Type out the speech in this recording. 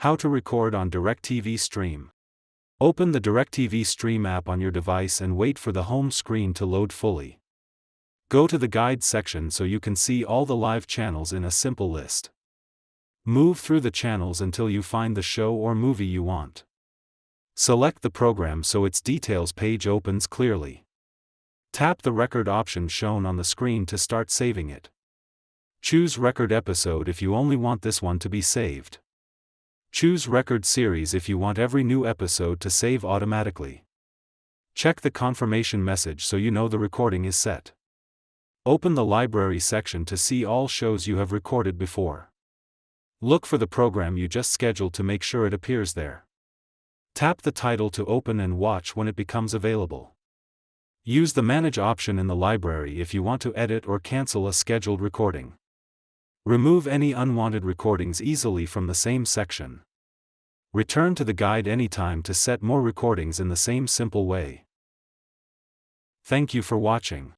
How to record on DIRECTV Stream. Open the DIRECTV Stream app on your device and wait for the home screen to load fully. Go to the Guide section so you can see all the live channels in a simple list. Move through the channels until you find the show or movie you want. Select the program so its details page opens clearly. Tap the record option shown on the screen to start saving it. Choose Record Episode if you only want this one to be saved. Choose Record Series if you want every new episode to save automatically. Check the confirmation message so you know the recording is set. Open the Library section to see all shows you have recorded before. Look for the program you just scheduled to make sure it appears there. Tap the title to open and watch when it becomes available. Use the Manage option in the library if you want to edit or cancel a scheduled recording. Remove any unwanted recordings easily from the same section. Return to the guide anytime to set more recordings in the same simple way. Thank you for watching.